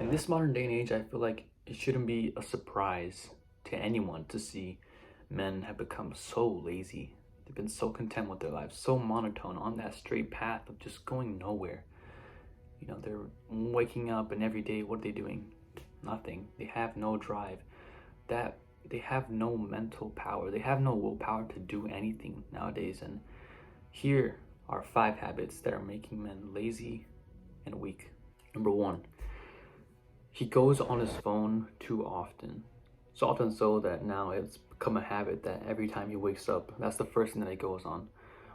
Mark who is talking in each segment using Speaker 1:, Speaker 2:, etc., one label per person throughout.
Speaker 1: In this modern day and age, I feel like it shouldn't be a surprise to anyone to see men have become so lazy. They've been so content with their lives, so monotone on that straight path of just going nowhere. They're waking up and every day, what are they doing? Nothing. They have no drive. That they have no mental power. They have no willpower to do anything nowadays. And here are 5 habits that are making men lazy and weak. Number 1, he goes on his phone too often. So often so that now it's become a habit that every time he wakes up, that's the first thing that he goes on.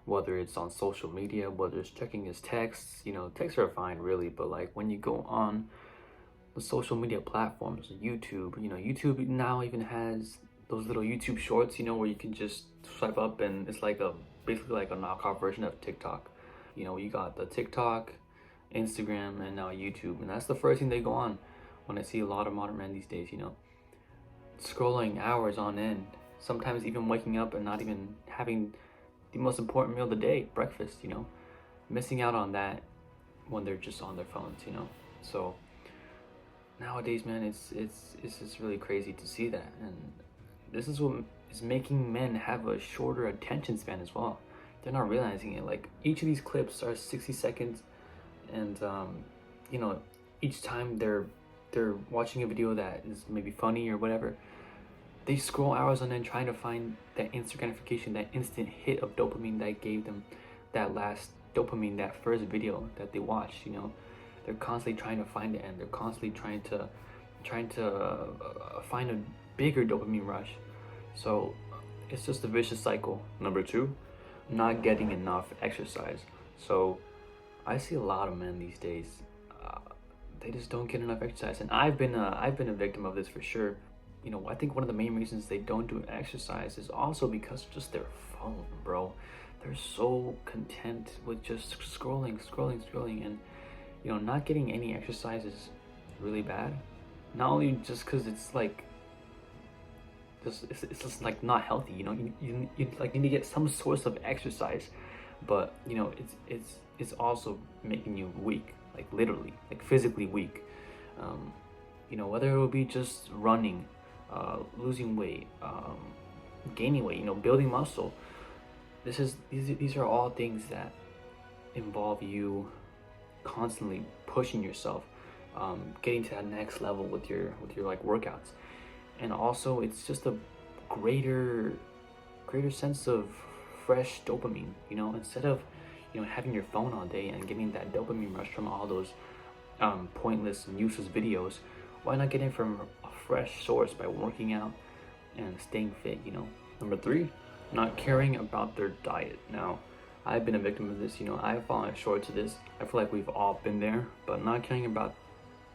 Speaker 1: Whether it's on social media, whether it's checking his texts, texts are fine really, but like when you go on the social media platforms, YouTube, YouTube now even has those little YouTube shorts, where you can just swipe up and it's like basically like a knockoff version of TikTok. You got the TikTok, Instagram, and now YouTube, and that's the first thing they go on when I see a lot of modern men these days, scrolling hours on end, sometimes even waking up and not even having the most important meal of the day, breakfast, missing out on that when they're just on their phones, So nowadays, man, it's just really crazy to see that, and this is what is making men have a shorter attention span as well. They're not realizing it. Like each of these clips are 60 seconds, and you know, each time they're watching a video that is maybe funny or whatever, they scroll hours on end trying to find that instant gratification, that instant hit of dopamine that gave them that last dopamine, that first video that they watched. They're constantly trying to find it, and they're constantly trying to find a bigger dopamine rush. So it's just a vicious cycle. Number 2, not getting enough exercise. So I see a lot of men these days, they just don't get enough exercise, and I've been a victim of this for sure. I think one of the main reasons they don't do exercise is also because of just their phone, bro. They're so content with just scrolling, and not getting any exercise is really bad. Not only just because it's like it's just like not healthy. You like need to get some source of exercise, but it's also making you weak, like literally, like physically weak. Whether it will be just running, losing weight, gaining weight, building muscle. These are all things that involve you constantly pushing yourself, getting to that next level with your like workouts. And also it's just a greater sense of fresh dopamine, instead of having your phone all day and getting that dopamine rush from all those pointless and useless videos. Why not get it from a fresh source by working out and staying fit? Number 3, not caring about their diet. Now, I've been a victim of this. I've fallen short to this. I feel like we've all been there, but not caring about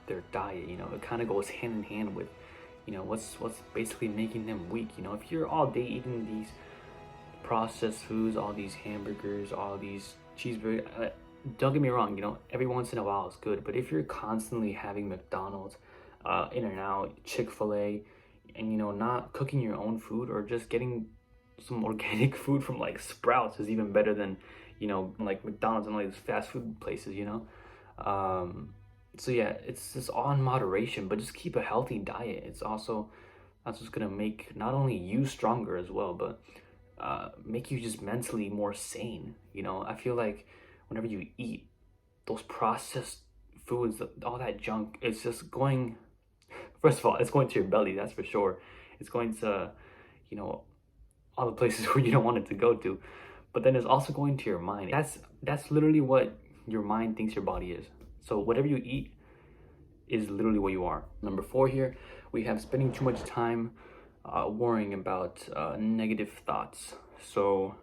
Speaker 1: their diet, it kind of goes hand in hand with what's basically making them weak. If you're all day eating these processed foods, all these hamburgers, all these cheeseburgers, don't get me wrong, every once in a while is good, but if you're constantly having McDonald's, In-N-Out, Chick-fil-A, and not cooking your own food or just getting some organic food from like Sprouts is even better than like McDonald's and all these fast food places. So yeah, it's just all in moderation, but just keep a healthy diet. It's also that's just gonna make not only you stronger as well, but make you just mentally more sane. I feel like whenever you eat those processed foods, all that junk, it's just going, first of all, it's going to your belly, that's for sure. It's going to all the places where you don't want it to go to, but then it's also going to your mind. That's literally what your mind thinks your body is. So whatever you eat is literally what you are. Number 4 here, we have spending too much time worrying about negative thoughts. So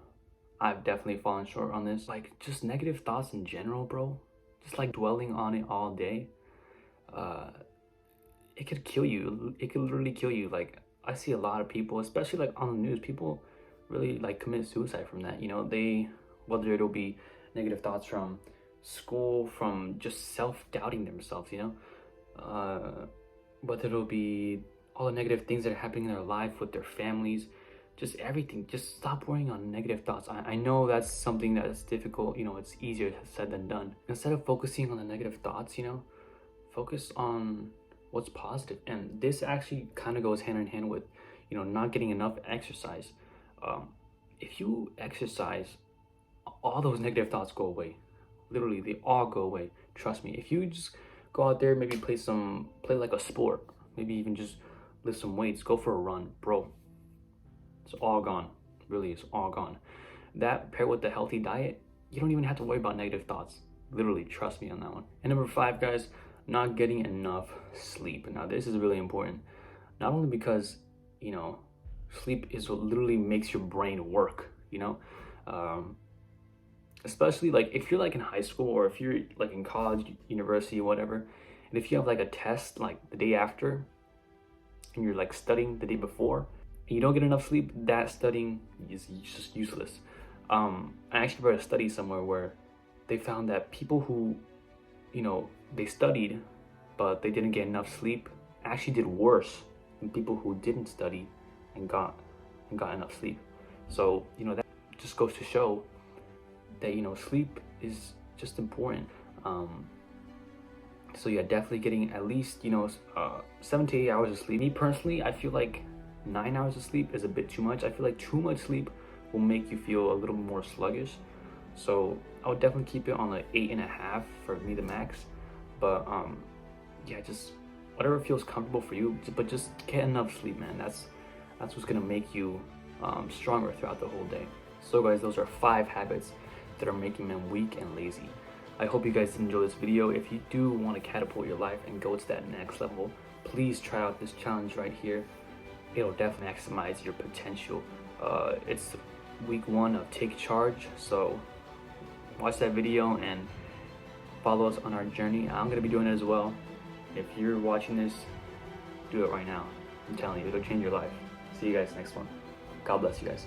Speaker 1: I've definitely fallen short on this. Like just negative thoughts in general, bro. Just like dwelling on it all day. It could kill you. It could literally kill you. Like I see a lot of people, especially like on the news, people really like commit suicide from that. Whether it'll be negative thoughts from school, from just self-doubting themselves, whether it'll be all the negative things that are happening in their life with their families, just everything. Just stop worrying on negative thoughts. I know that's something that's difficult, it's easier said than done. Instead of focusing on the negative thoughts, Focus on what's positive. And this actually kind of goes hand in hand with, not getting enough exercise. If you exercise, all those negative thoughts go away. Literally, they all go away. Trust me. If you just go out there, maybe play like a sport, maybe even just lift some weights, go for a run, bro, it's all gone. Really, it's all gone. That paired with the healthy diet, you don't even have to worry about negative thoughts. Literally, trust me on that one. And number 5, guys, not getting enough sleep. Now, this is really important. Not only because, sleep is what literally makes your brain work, especially like if you're like in high school, or if you're like in college, university, whatever, and if you have like a test like the day after, and you're like studying the day before, and you don't get enough sleep, that studying is just useless. I actually read a study somewhere where they found that people who, they studied but they didn't get enough sleep actually did worse than people who didn't study and got enough sleep. So that just goes to show that sleep is just important. So yeah, definitely getting at least 7 to 8 hours of sleep. Me personally, I feel like 9 hours of sleep is a bit too much. I feel like too much sleep will make you feel a little more sluggish. So I would definitely keep it on like 8.5 for me, the max. But yeah, just whatever feels comfortable for you. But just get enough sleep, man. That's what's gonna make you stronger throughout the whole day. So guys, those are 5 habits that are making men weak and lazy. I hope you guys enjoyed this video. If you do want to catapult your life and go to that next level, please try out this challenge right here. It'll definitely maximize your potential. It's week 1 of Take Charge, so watch that video and follow us on our journey. I'm gonna be doing it as well. If you're watching this, do it right now. I'm telling you, it'll change your life. See you guys next one. God bless you guys.